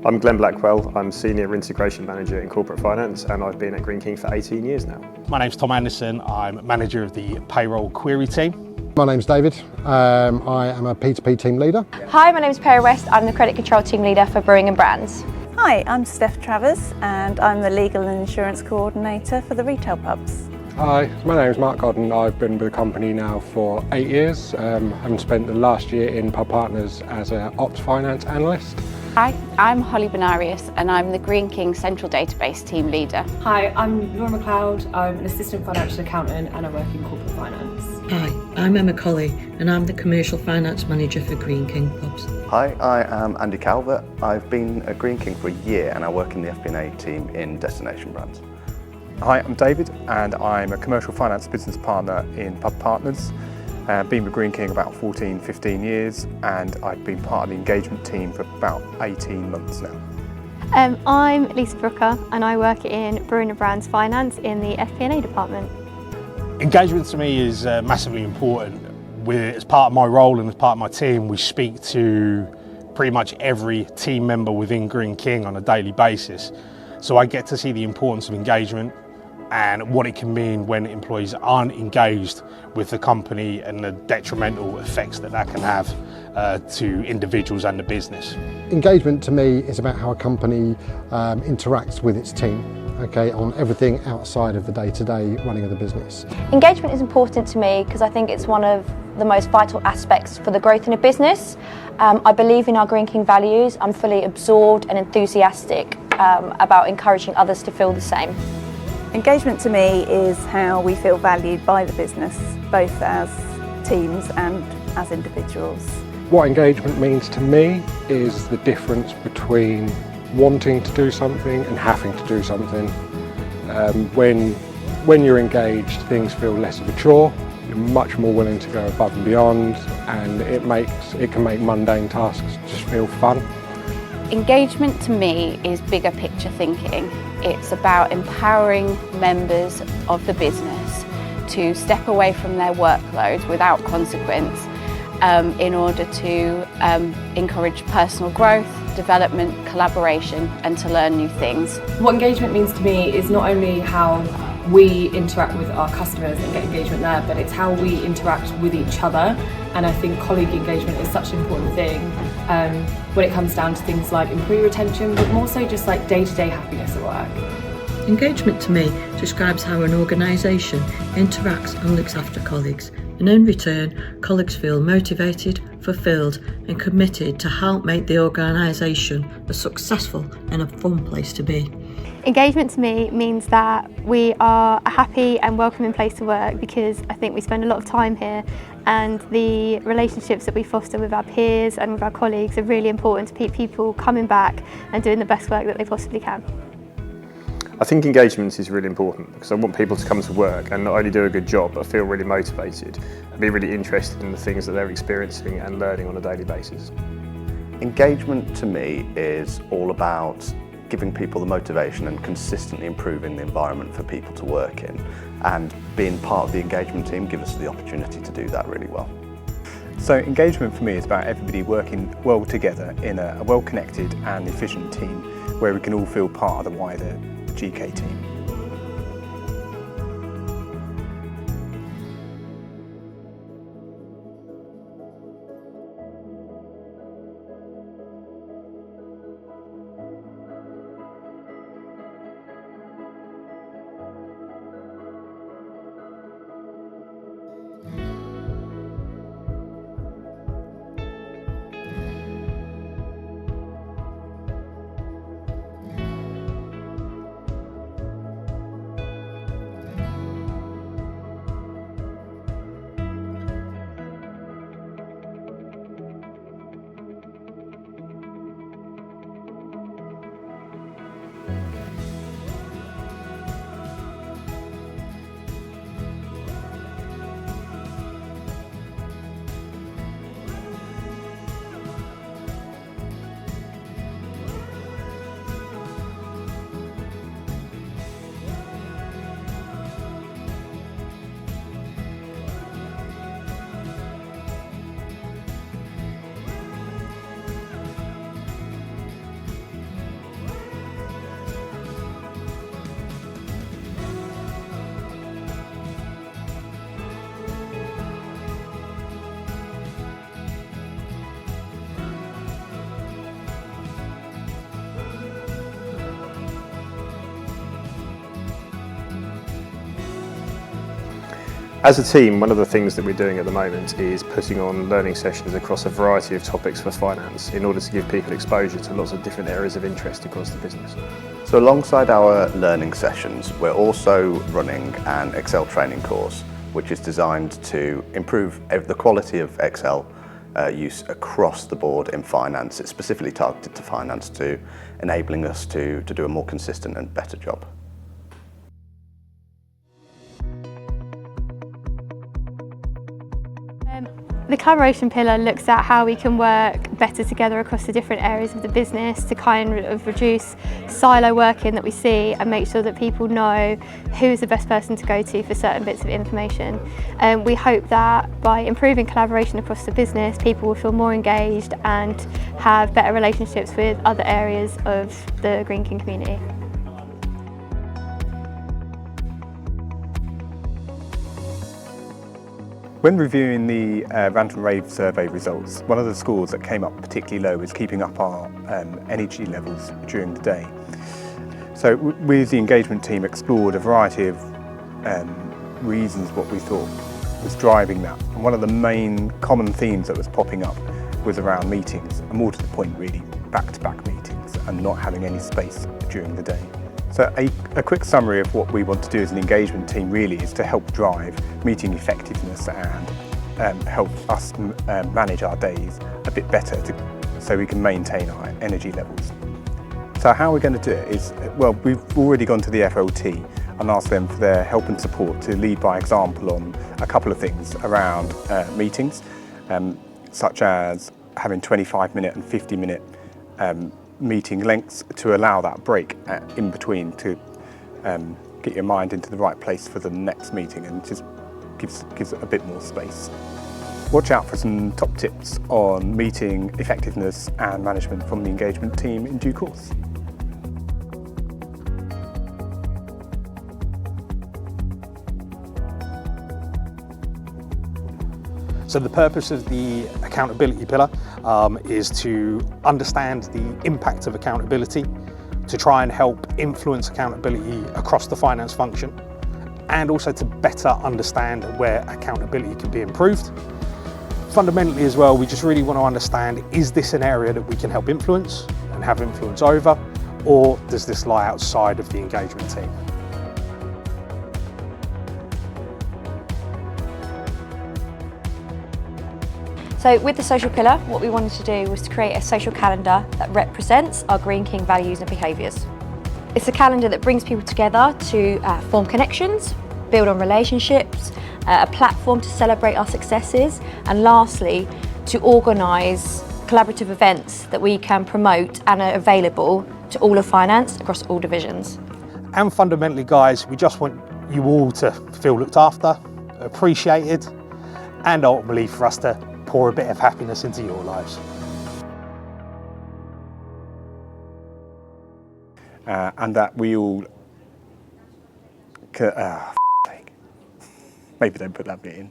I'm Glenn Blackwell. I'm Senior Integration Manager in Corporate Finance and I've been at Greene King for 18 years now. My name's Tom Anderson. I'm Manager of the Payroll Query Team. My name's David. I am a P2P team leader. Hi, my name's Perry West. I'm the Credit Control Team Leader for Brewing and Brands. Hi, I'm Steph Travers and I'm the Legal and Insurance Coordinator for the retail pubs. Hi, my name is Mark Godden. I've been with the company now for 8 years and spent the last year in Pub Partners as an Ops Finance Analyst. Hi, I'm Holly Benarius and I'm the Greene King Central Database Team Leader. Hi, I'm Laura McLeod. I'm an Assistant Financial Accountant and I work in Corporate Finance. Hi, I'm Emma Colley and I'm the Commercial Finance Manager for Greene King Pubs. Hi, I am Andy Calvert. I've been at Greene King for a year and I work in the FP&A team in Destination Brands. Hi, I'm David and I'm a Commercial Finance Business Partner in Pub Partners. Been with Greene King about 15 years and I've been part of the engagement team for about 18 months now. I'm Lisa Brooker and I work in Brewing and Brands Finance in the FP&A department. Engagement to me is massively important. As part of my role and as part of my team, we speak to pretty much every team member within Greene King on a daily basis. So I get to see the importance of engagement and what it can mean when employees aren't engaged with the company and the detrimental effects that can have to individuals and the business. Engagement to me is about how a company interacts with its team, on everything outside of the day-to-day running of the business. Engagement is important to me because I think it's one of the most vital aspects for the growth in a business. I believe in our Greene King values. I'm fully absorbed and enthusiastic about encouraging others to feel the same. Engagement to me is how we feel valued by the business, both as teams and as individuals. What engagement means to me is the difference between wanting to do something and having to do something. When you're engaged, things feel less of a chore. You're much more willing to go above and beyond, and it can make mundane tasks just feel fun. Engagement to me is bigger picture thinking. It's about empowering members of the business to step away from their workload without consequence in order to encourage personal growth, development, collaboration and to learn new things. What engagement means to me is not only how we interact with our customers and get engagement there, but it's how we interact with each other. And I think colleague engagement is such an important thing when it comes down to things like employee retention, but more so just like day-to-day happiness at work. Engagement to me describes how an organisation interacts and looks after colleagues, and in return, colleagues feel motivated, fulfilled and committed to help make the organisation a successful and a fun place to be. Engagement to me means that we are a happy and welcoming place to work because I think we spend a lot of time here and the relationships that we foster with our peers and with our colleagues are really important to keep people coming back and doing the best work that they possibly can. I think engagement is really important because I want people to come to work and not only do a good job but feel really motivated and be really interested in the things that they're experiencing and learning on a daily basis. Engagement to me is all about giving people the motivation and consistently improving the environment for people to work in, and being part of the engagement team gives us the opportunity to do that really well. So engagement for me is about everybody working well together in a well-connected and efficient team where we can all feel part of the wider GK team. As a team, one of the things that we're doing at the moment is putting on learning sessions across a variety of topics for finance in order to give people exposure to lots of different areas of interest across the business. So alongside our learning sessions, we're also running an Excel training course, which is designed to improve the quality of Excel use across the board in finance. It's specifically targeted to finance, to enabling us to do a more consistent and better job. The collaboration pillar looks at how we can work better together across the different areas of the business to kind of reduce silo working that we see and make sure that people know who's the best person to go to for certain bits of information. We hope that by improving collaboration across the business, people will feel more engaged and have better relationships with other areas of the Greene King community. When reviewing the Rant and Rave survey results, one of the scores that came up particularly low was keeping up our energy levels during the day. So we as the engagement team explored a variety of reasons what we thought was driving that. And one of the main common themes that was popping up was around meetings, and more to the point really, back-to-back meetings and not having any space during the day. So a quick summary of what we want to do as an engagement team really is to help drive meeting effectiveness and help us manage our days a bit better so we can maintain our energy levels. So how we're going to do it is, well, we've already gone to the FLT and asked them for their help and support to lead by example on a couple of things around meetings, such as having 25-minute and 50-minute meeting lengths to allow that break in between to get your mind into the right place for the next meeting and just gives it a bit more space. Watch out for some top tips on meeting effectiveness and management from the engagement team in due course. So the purpose of the accountability pillar is to understand the impact of accountability, to try and help influence accountability across the finance function, and also to better understand where accountability can be improved. Fundamentally as well, we just really want to understand, is this an area that we can help influence and have influence over, or does this lie outside of the engagement team? So with the social pillar, what we wanted to do was to create a social calendar that represents our Greene King values and behaviours. It's a calendar that brings people together to form connections, build on relationships, a platform to celebrate our successes, and lastly, to organise collaborative events that we can promote and are available to all of finance across all divisions. And fundamentally, guys, we just want you all to feel looked after, appreciated, and ultimately for us to pour a bit of happiness into your lives. And that we all... maybe don't put that bit in.